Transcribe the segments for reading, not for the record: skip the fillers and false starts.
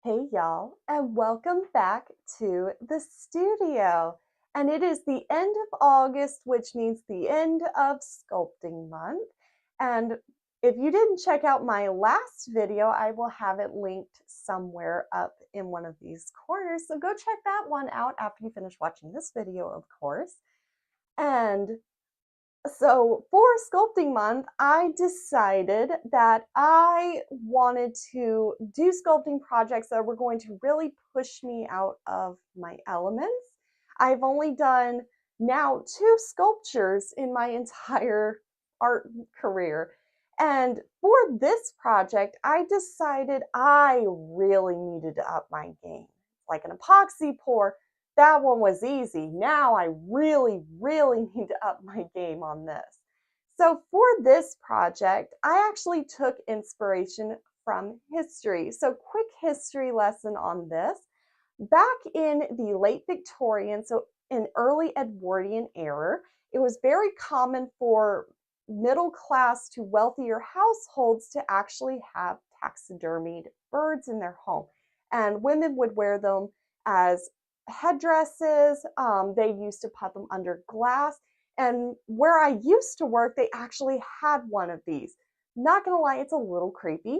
Hey y'all, and welcome back to the studio. And it is the end of August, which means the end of sculpting month. And if you didn't check out my last video, I will have it linked somewhere up in one of these corners. So go check that one out after you finish watching this video, of course. And so for sculpting month, I decided that I wanted to do sculpting projects that were going to really push me out of my elements. I've only done now 2 sculptures in my entire art career. And for this project, I decided I really needed to up my game. Like an epoxy pour, that one was easy. Now I really need to up my game on this. So for this project, I actually took inspiration from history. So quick history lesson on this. Back in the late Victorian, so in early Edwardian era, it was very common for middle class to wealthier households to actually have taxidermied birds in their home. And women would wear them as headdresses. They used to put them under glass. And where I used to work, they actually had one of these. Not gonna lie, it's a little creepy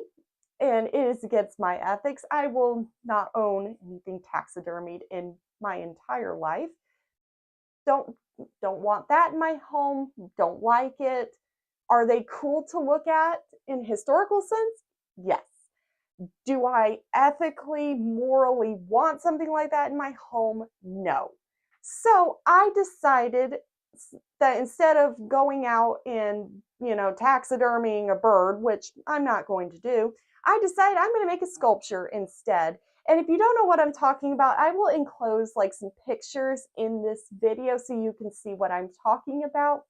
and it is against my ethics. I will not own anything taxidermied in my entire life. Don't want that in my home. Don't like it. Are they cool to look at in historical sense? Yes. Do I ethically, morally want something like that in my home? No. So I decided that instead of going out and, taxidermying a bird, which I'm not going to do, I decided I'm going to make a sculpture instead. And if you don't know what I'm talking about, I will enclose like some pictures in this video so you can see what I'm talking about.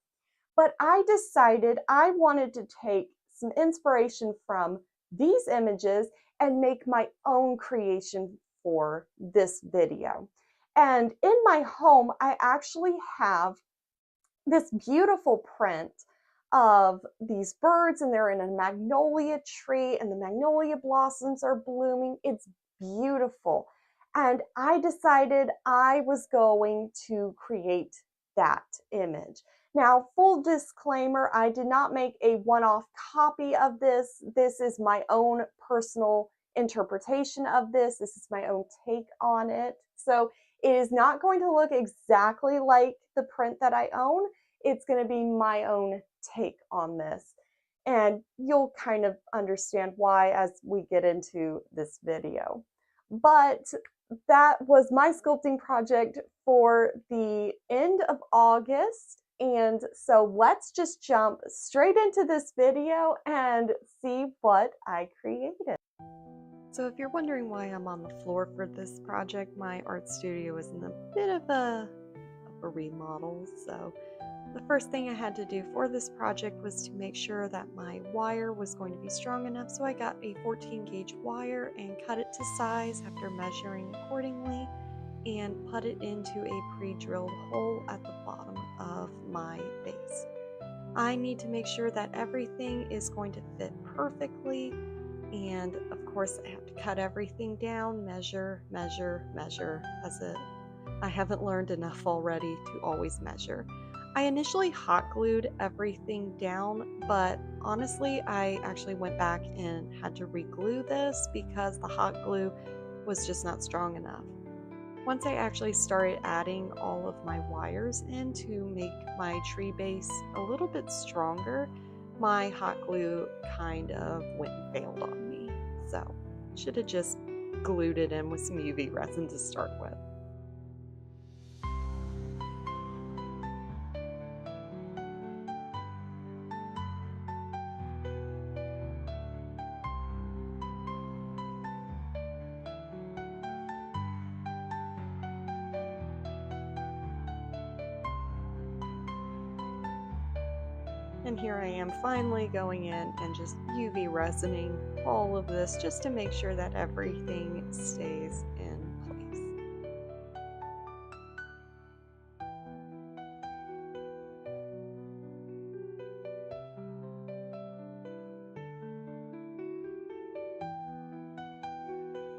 But I decided I wanted to take some inspiration from these images and make my own creation for this video. And in my home, I actually have this beautiful print of these birds, and they're in a magnolia tree, and the magnolia blossoms are blooming. It's beautiful. And I decided I was going to create that image. Now, full disclaimer, I did not make a one-off copy of this. This is my own personal interpretation of this. This is my own take on it. So it is not going to look exactly like the print that I own. It's going to be my own take on this. And you'll kind of understand why as we get into this video. But that was my sculpting project for the end of August. And so let's just jump straight into this video and see what I created. So if you're wondering why I'm on the floor for this project, my art studio is in a bit of a remodel. So the first thing I had to do for this project was to make sure that my wire was going to be strong enough. So I got a 14 gauge wire and cut it to size after measuring accordingly and put it into a pre-drilled hole at the bottom of my base. I need to make sure that everything is going to fit perfectly. And of course I have to cut everything down, measure, I haven't learned enough already to always measure. I initially hot glued everything down, but honestly, I actually went back and had to re-glue this because the hot glue was just not strong enough. Once I actually started adding all of my wires in to make my tree base a little bit stronger, my hot glue kind of went and failed on me. So, should have just glued it in with some UV resin to start with. And here I am finally going in and just UV resining all of this just to make sure that everything stays in place.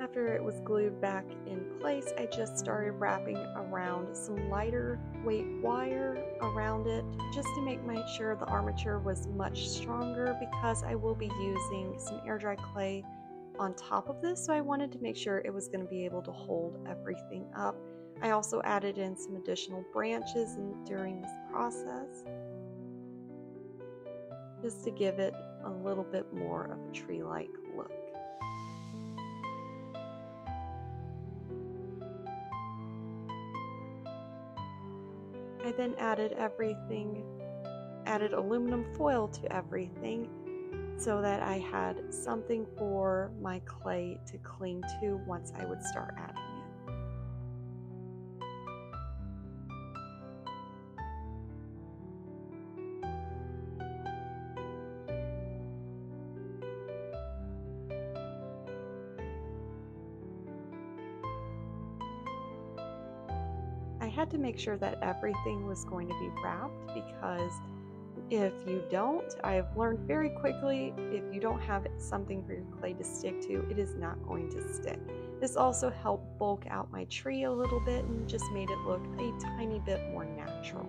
After it was glued back in place, I just started wrapping around some lighter weight wire around it just to make sure the armature was much stronger, because I will be using some air dry clay on top of this, so I wanted to make sure it was going to be able to hold everything up. I also added in some additional branches during this process, just to give it a little bit more of a tree-like look. I then added aluminum foil to everything so that I had something for my clay to cling to once I would start adding it. I had to make sure that everything was going to be wrapped, because if you don't, I've learned very quickly, if you don't have something for your clay to stick to, it is not going to stick. This also helped bulk out my tree a little bit and just made it look a tiny bit more natural.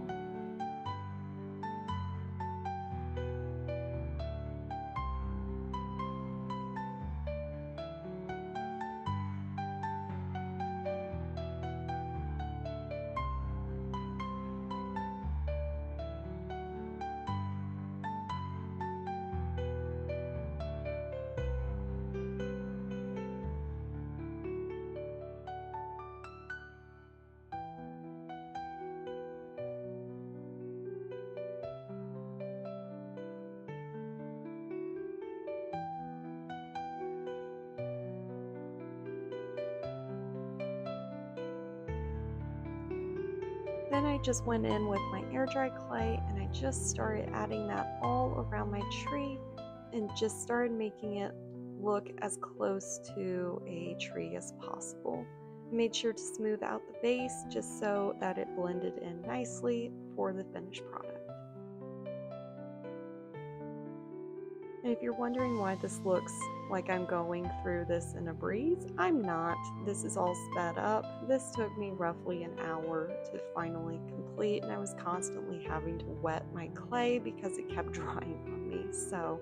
Then I just went in with my air dry clay and I just started adding that all around my tree and just started making it look as close to a tree as possible. I made sure to smooth out the base just so that it blended in nicely for the finished product. And if you're wondering why this looks like I'm going through this in a breeze, I'm not. This is all sped up. This took me roughly an hour to finally complete, and I was constantly having to wet my clay because it kept drying on me. So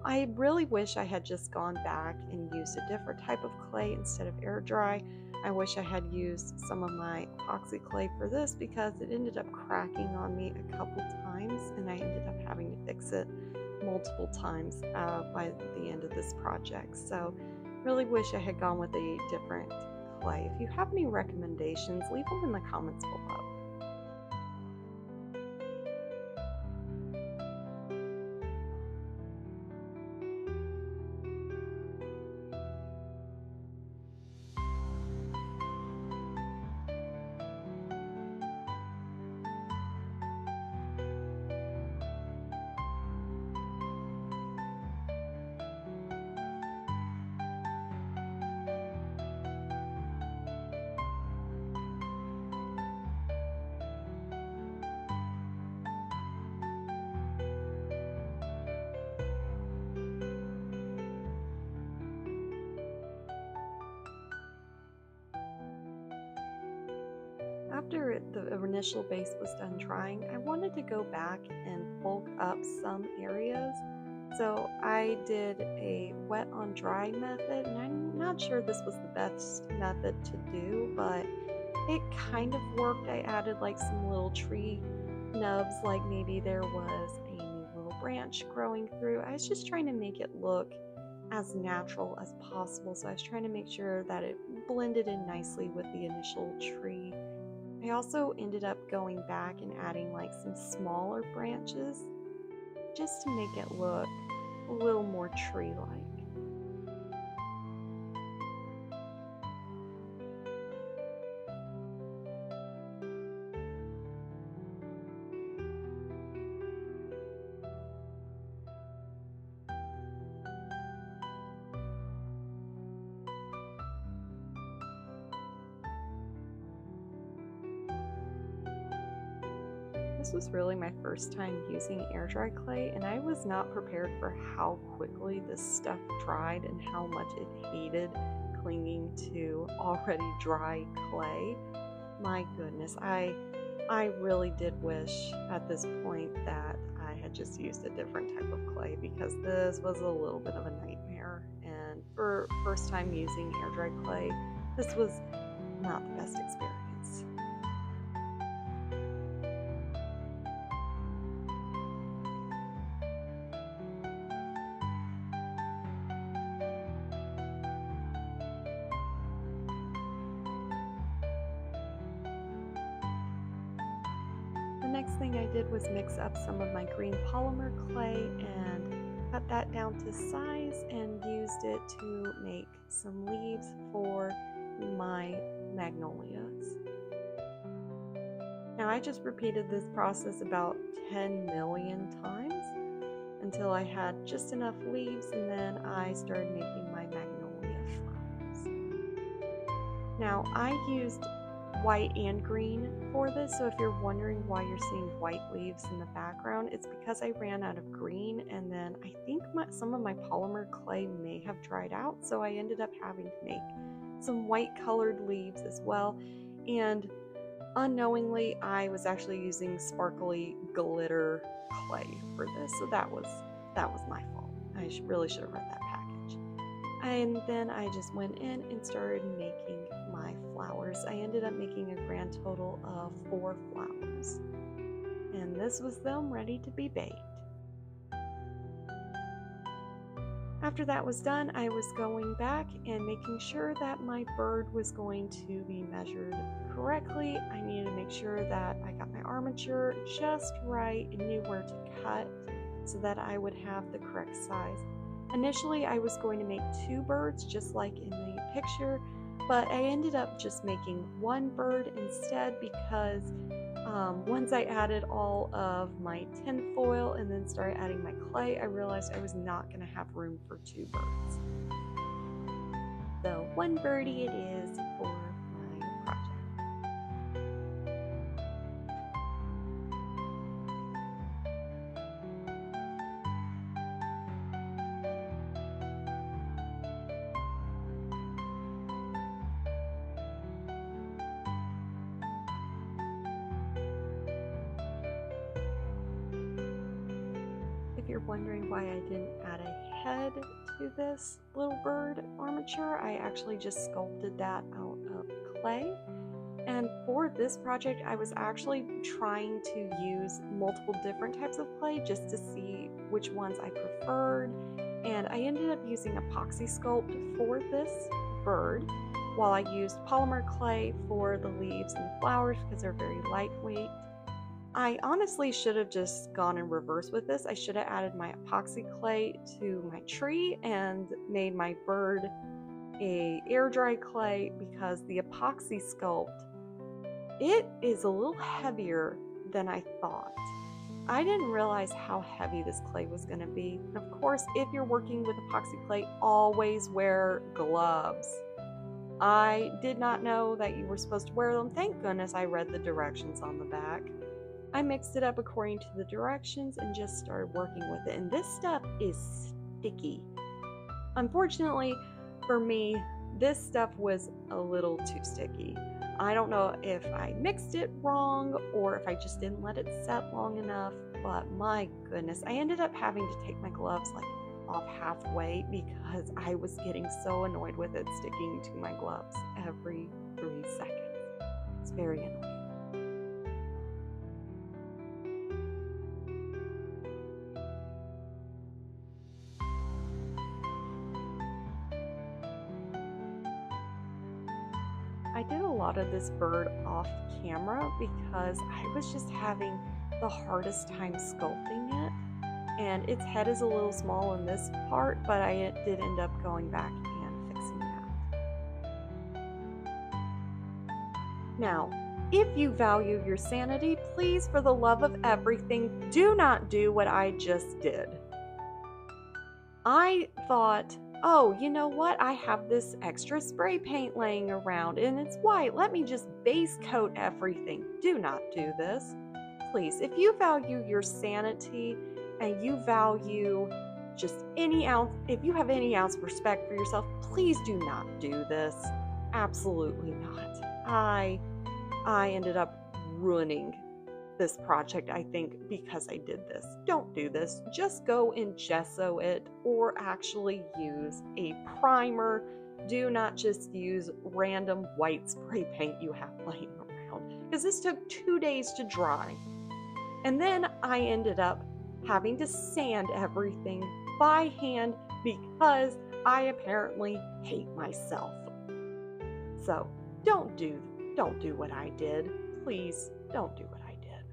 I really wish I had just gone back and used a different type of clay instead of air dry. I wish I had used some of my epoxy clay for this, because it ended up cracking on me a couple times and I ended up having to fix it multiple times by the end of this project. So really wish I had gone with a different clay. If you have any recommendations, leave them in the comments below. After the initial base was done drying, I wanted to go back and bulk up some areas. So I did a wet on dry method, and I'm not sure this was the best method to do, but it kind of worked. I added like some little tree nubs, like maybe there was a new little branch growing through. I was just trying to make it look as natural as possible. So I was trying to make sure that it blended in nicely with the initial tree. I also ended up going back and adding like some smaller branches just to make it look a little more tree-like. This was really my first time using air dry clay, and I was not prepared for how quickly this stuff dried and how much it hated clinging to already dry clay. My goodness, I really did wish at this point that I had just used a different type of clay, because this was a little bit of a nightmare. And for first time using air dry clay, this was not the best experience. The next thing I did was mix up some of my green polymer clay and cut that down to size and used it to make some leaves for my magnolias. Now I just repeated this process about 10 million times until I had just enough leaves, and then I started making my magnolia flowers. Now I used white and green for this, so if you're wondering why you're seeing white leaves in the background, it's because I ran out of green, and then I think some of my polymer clay may have dried out, so I ended up having to make some white colored leaves as well. And unknowingly, I was actually using sparkly glitter clay for this, so that was my fault. I really should have read that package. And then I just went in and started making my flowers. I ended up making a grand total of 4 flowers, and this was them ready to be baked. After that was done, I was going back and making sure that my bird was going to be measured correctly. I needed to make sure that I got my armature just right and knew where to cut so that I would have the correct size. Initially, I was going to make 2 birds just like in the picture, but I ended up just making 1 bird instead, because once I added all of my tin foil and then started adding my clay, I realized I was not going to have room for 2 birds. So 1 birdie it is for my project. If you're wondering why I didn't add a head to this little bird armature, I actually just sculpted that out of clay. And for this project, I was actually trying to use multiple different types of clay just to see which ones I preferred. And I ended up using epoxy sculpt for this bird, while I used polymer clay for the leaves and the flowers because they're very lightweight. I honestly should have just gone in reverse with this. I should have added my epoxy clay to my tree and made my bird a air dry clay, because the epoxy sculpt, it is a little heavier than I thought. I didn't realize how heavy this clay was going to be. And of course, if you're working with epoxy clay, always wear gloves. I did not know that you were supposed to wear them. Thank goodness I read the directions on the back. I mixed it up according to the directions and just started working with it. And this stuff is sticky. Unfortunately for me, this stuff was a little too sticky. I don't know if I mixed it wrong or if I just didn't let it set long enough, but my goodness, I ended up having to take my gloves like off halfway because I was getting so annoyed with it sticking to my gloves every 3 seconds. It's very annoying. I did a lot of this bird off camera because I was just having the hardest time sculpting it, and its head is a little small in this part, but I did end up going back and fixing that. Now, if you value your sanity, please, for the love of everything, do not do what I just did. I thought, oh, you know what? I have this extra spray paint laying around and it's white. Let me just base coat everything. Do not do this. Please, if you value your sanity and you value just any ounce, if you have any ounce of respect for yourself, please do not do this. Absolutely not. I ended up ruining this project, I think, because I did this. Don't do this. Just go and gesso it, or actually use a primer. Do not just use random white spray paint you have laying around, because this took 2 days to dry. And then I ended up having to sand everything by hand because I apparently hate myself. So don't do what I did. Please don't do what I did.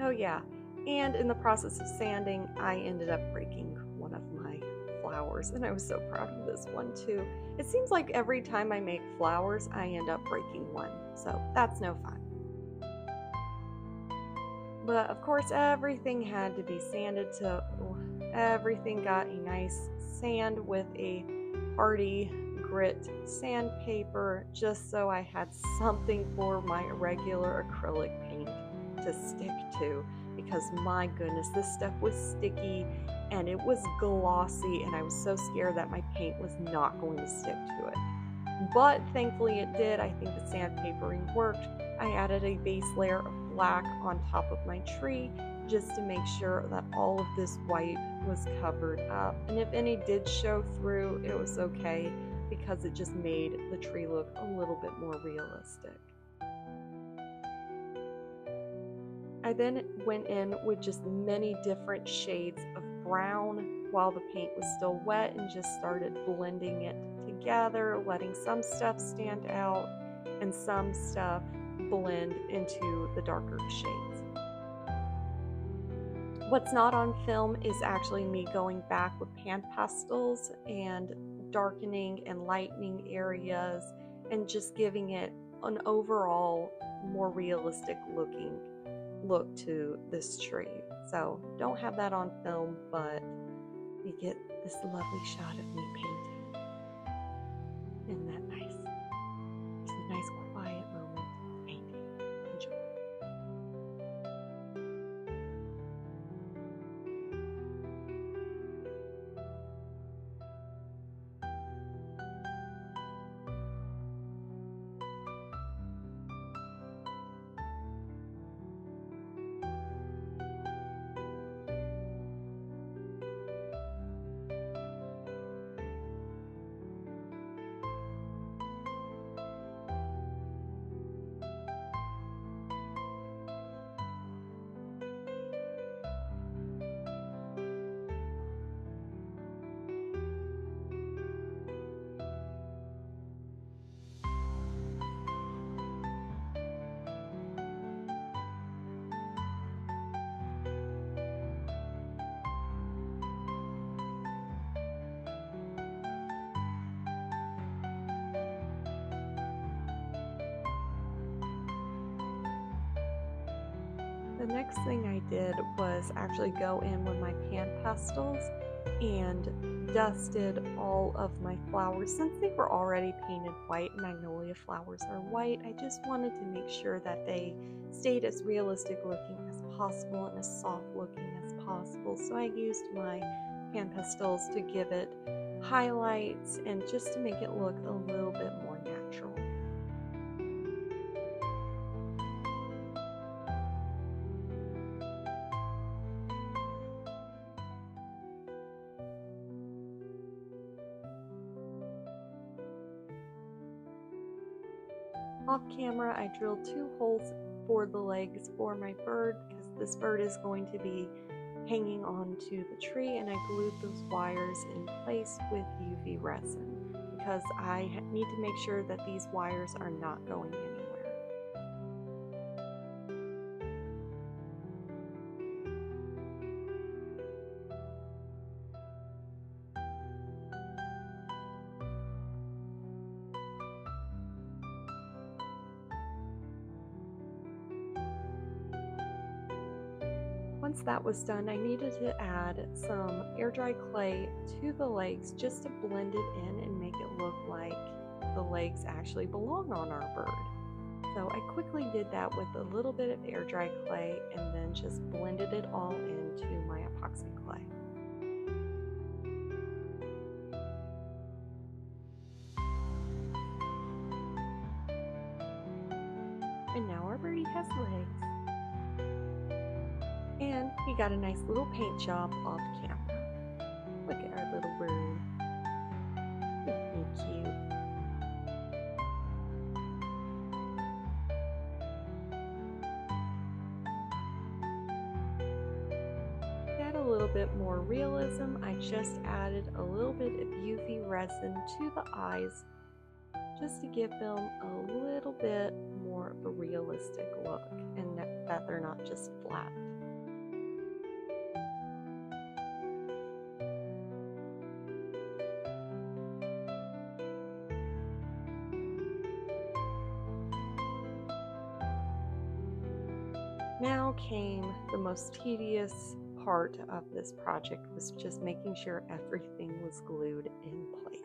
Oh yeah, and in the process of sanding, I ended up breaking one of my flowers, and I was so proud of this one too. It seems like every time I make flowers, I end up breaking one, so that's no fun. But of course, everything had to be sanded, so everything got a nice sand with a hardy grit sandpaper, just so I had something for my regular acrylic paint to stick to, because my goodness, this stuff was sticky and it was glossy, and I was so scared that my paint was not going to stick to it. But thankfully it did. I think the sandpapering worked. I added a base layer of black on top of my tree just to make sure that all of this white was covered up. And if any did show through, it was okay, because it just made the tree look a little bit more realistic. I then went in with just many different shades of brown while the paint was still wet, and just started blending it together, letting some stuff stand out and some stuff blend into the darker shades. What's not on film is actually me going back with pan pastels and darkening and lightening areas, and just giving it an overall more realistic looking look to this tree. So don't have that on film, but you get this lovely shot of me painting. Isn't that nice? It's a nice quiet moment of painting. Enjoy. The next thing I did was actually go in with my pan pastels and dusted all of my flowers. Since they were already painted white, magnolia flowers are white, I just wanted to make sure that they stayed as realistic looking as possible and as soft looking as possible. So I used my pan pastels to give it highlights and just to make it look a little bit more natural. Off camera, I drilled 2 holes for the legs for my bird, because this bird is going to be hanging onto the tree, and I glued those wires in place with UV resin, because I need to make sure that these wires are not going anywhere. Once that was done, I needed to add some air dry clay to the legs just to blend it in and make it look like the legs actually belong on our bird. So I quickly did that with a little bit of air dry clay and then just blended it all into my epoxy clay. And now our birdie has legs. And he got a nice little paint job off camera. Look at our little bird. Isn't he cute? To add a little bit more realism, I just added a little bit of UV resin to the eyes just to give them a little bit more of a realistic look and that they're not just flat. Now came the most tedious part of this project, was just making sure everything was glued in place.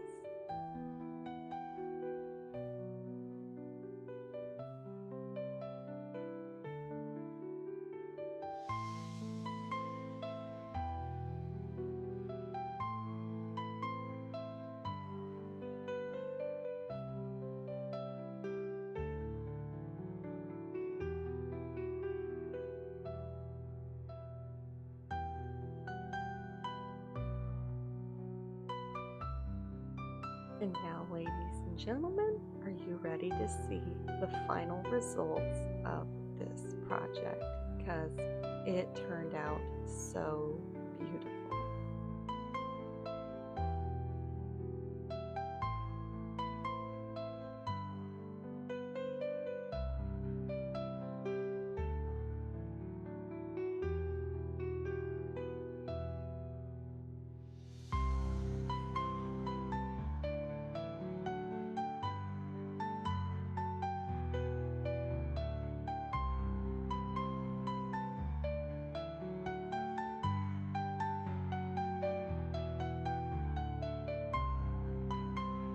And now, ladies and gentlemen, are you ready to see the final results of this project? Because it turned out so beautiful.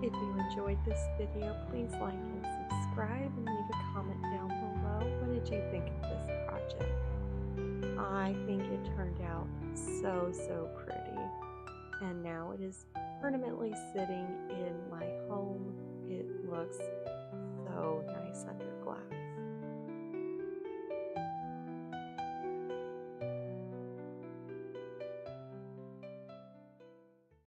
If you enjoyed this video, please like and subscribe and leave a comment down below. What did you think of this project? I think it turned out so pretty. And now it is permanently sitting in my home. It looks so nice under glass.